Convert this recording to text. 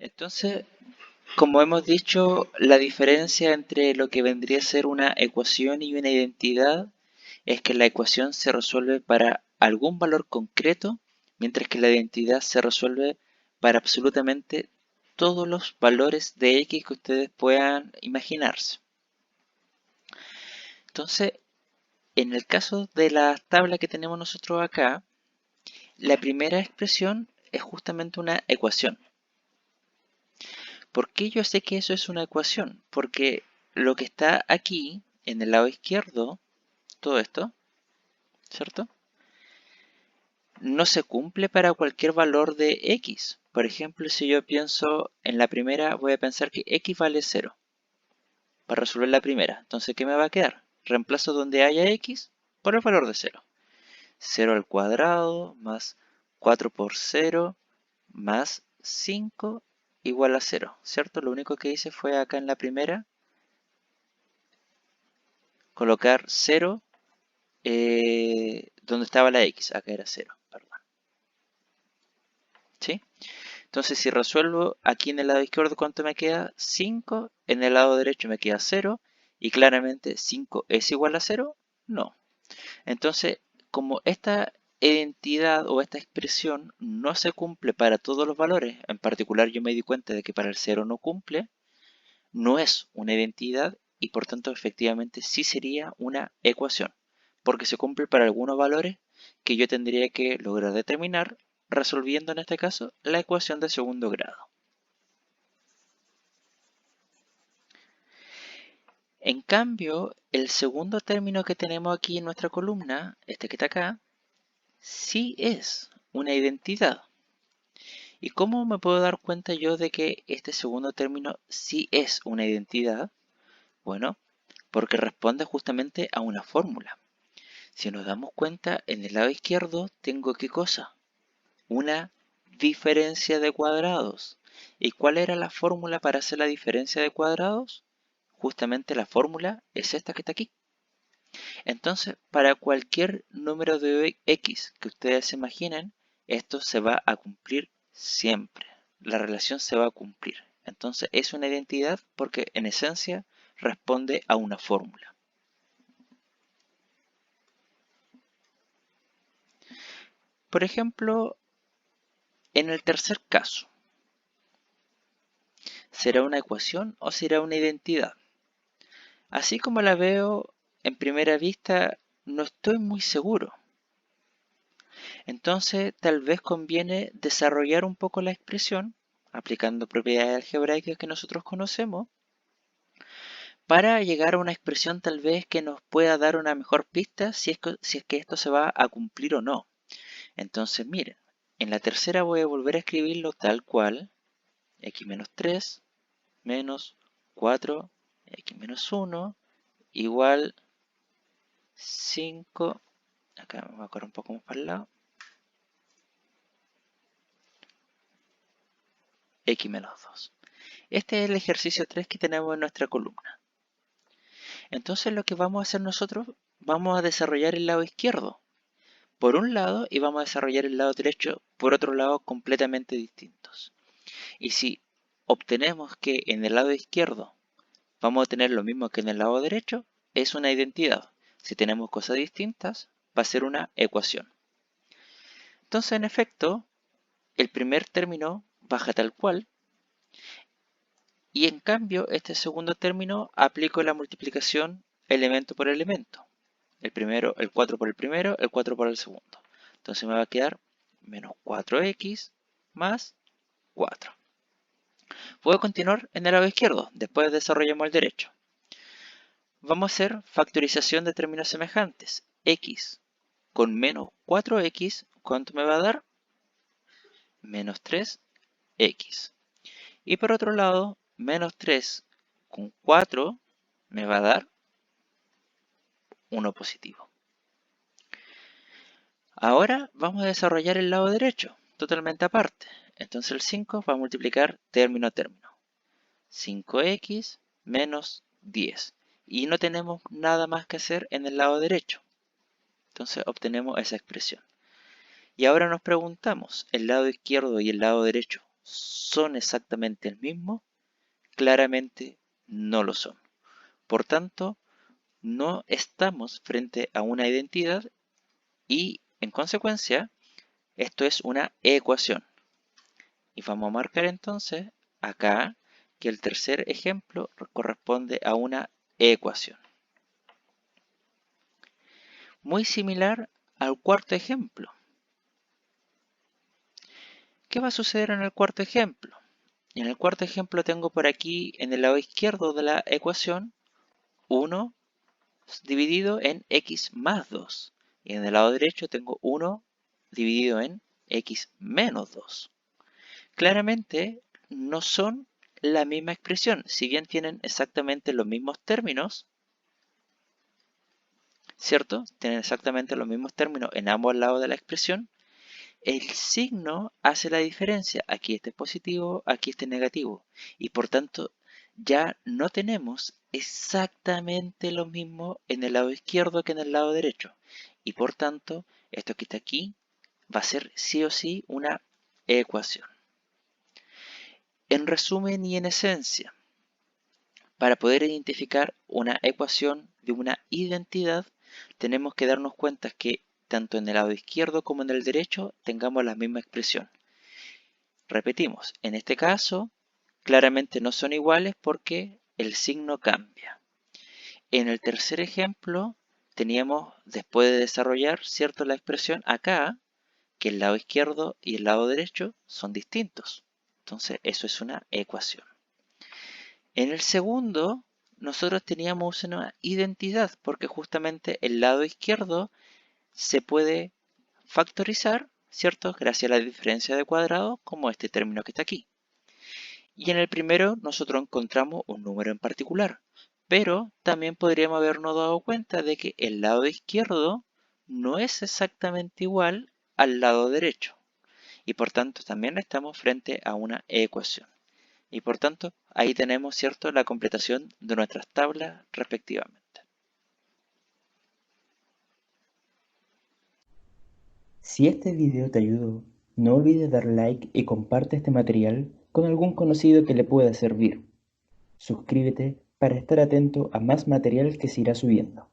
Entonces, como hemos dicho, la diferencia entre lo que vendría a ser una ecuación y una identidad es que la ecuación se resuelve para algún valor concreto, mientras que la identidad se resuelve para absolutamente todos los valores de x que ustedes puedan imaginarse. Entonces, en el caso de la tabla que tenemos nosotros acá, la primera expresión es justamente una ecuación. ¿Por qué yo sé que eso es una ecuación? Porque lo que está aquí, en el lado izquierdo, todo esto, ¿cierto? No se cumple para cualquier valor de x. Por ejemplo, si yo pienso en la primera, voy a pensar que x vale 0 para resolver la primera. Entonces, ¿qué me va a quedar? Reemplazo donde haya x por el valor de 0. 0 al cuadrado más 4 por 0 más 5 igual a 0, ¿cierto? Lo único que hice fue acá en la primera colocar 0 donde estaba la x, acá era 0, perdón. ¿Sí? Entonces si resuelvo aquí en el lado izquierdo, ¿cuánto me queda? 5, en el lado derecho me queda 0, y claramente 5 es igual a 0, no. Entonces, como esta identidad o esta expresión no se cumple para todos los valores, en particular yo me di cuenta de que para el 0 no cumple, no es una identidad y por tanto efectivamente sí sería una ecuación, porque se cumple para algunos valores que yo tendría que lograr determinar resolviendo en este caso la ecuación de segundo grado. En cambio, el segundo término que tenemos aquí en nuestra columna, este que está acá, sí es una identidad. ¿Y cómo me puedo dar cuenta yo de que este segundo término sí es una identidad? Bueno, porque responde justamente a una fórmula. Si nos damos cuenta, en el lado izquierdo tengo ¿qué cosa? Una diferencia de cuadrados. ¿Y cuál era la fórmula para hacer la diferencia de cuadrados? Justamente la fórmula es esta que está aquí. Entonces, para cualquier número de x que ustedes se imaginen, esto se va a cumplir siempre. La relación se va a cumplir. Entonces, es una identidad porque en esencia responde a una fórmula. Por ejemplo, en el tercer caso, ¿será una ecuación o será una identidad? Así como la veo en primera vista, no estoy muy seguro. Entonces, tal vez conviene desarrollar un poco la expresión, aplicando propiedades algebraicas que nosotros conocemos, para llegar a una expresión tal vez que nos pueda dar una mejor pista si es que esto se va a cumplir o no. Entonces, miren, en la tercera voy a volver a escribirlo tal cual, x menos 3 menos 4, x menos 1, igual 5, acá me voy a correr un poco más para el lado, x menos 2. Este es el ejercicio 3 que tenemos en nuestra columna. Entonces lo que vamos a hacer nosotros, vamos a desarrollar el lado izquierdo por un lado y vamos a desarrollar el lado derecho por otro lado completamente distintos. Y si obtenemos que en el lado izquierdo vamos a tener lo mismo que en el lado derecho, es una identidad. Si tenemos cosas distintas, va a ser una ecuación. Entonces, en efecto, el primer término baja tal cual, y en cambio, este segundo término aplico la multiplicación elemento por elemento. El primero, el 4 por el primero, el 4 por el segundo. Entonces me va a quedar menos 4x más 4. Puedo continuar en el lado izquierdo, después desarrollamos el derecho. Vamos a hacer factorización de términos semejantes. X con menos 4x, ¿cuánto me va a dar? Menos 3x. Y por otro lado, menos 3 con 4 me va a dar 1 positivo. Ahora vamos a desarrollar el lado derecho, totalmente aparte. Entonces el 5 va a multiplicar término a término. 5x menos 10. Y no tenemos nada más que hacer en el lado derecho. Entonces obtenemos esa expresión. Y ahora nos preguntamos, ¿el lado izquierdo y el lado derecho son exactamente el mismo, claramente no lo son. Por tanto, no estamos frente a una identidad y, en consecuencia, esto es una ecuación. Y vamos a marcar entonces acá que el tercer ejemplo corresponde a una ecuación. Muy similar al cuarto ejemplo. ¿Qué va a suceder en el cuarto ejemplo? En el cuarto ejemplo tengo por aquí en el lado izquierdo de la ecuación 1 dividido en x más 2. Y en el lado derecho tengo 1 dividido en x menos 2. Claramente no son la misma expresión, si bien tienen exactamente los mismos términos, ¿cierto? Tienen exactamente los mismos términos en ambos lados de la expresión. El signo hace la diferencia. Aquí este es positivo, aquí este es negativo. Y por tanto, ya no tenemos exactamente lo mismo en el lado izquierdo que en el lado derecho. Y por tanto, esto que está aquí va a ser sí o sí una ecuación. En resumen y en esencia, para poder identificar una ecuación de una identidad, tenemos que darnos cuenta que tanto en el lado izquierdo como en el derecho tengamos la misma expresión. Repetimos, en este caso, claramente no son iguales porque el signo cambia. En el tercer ejemplo, teníamos, después de desarrollar, ¿cierto?, la expresión acá, que el lado izquierdo y el lado derecho son distintos. Entonces, eso es una ecuación. En el segundo, nosotros teníamos una identidad, porque justamente el lado izquierdo se puede factorizar, ¿cierto?, gracias a la diferencia de cuadrado, como este término que está aquí. Y en el primero nosotros encontramos un número en particular, pero también podríamos habernos dado cuenta de que el lado izquierdo no es exactamente igual al lado derecho. Y por tanto también estamos frente a una ecuación. Y por tanto ahí tenemos, ¿cierto?, la completación de nuestras tablas respectivamente. Si este video te ayudó, no olvides dar like y comparte este material con algún conocido que le pueda servir. Suscríbete para estar atento a más material que se irá subiendo.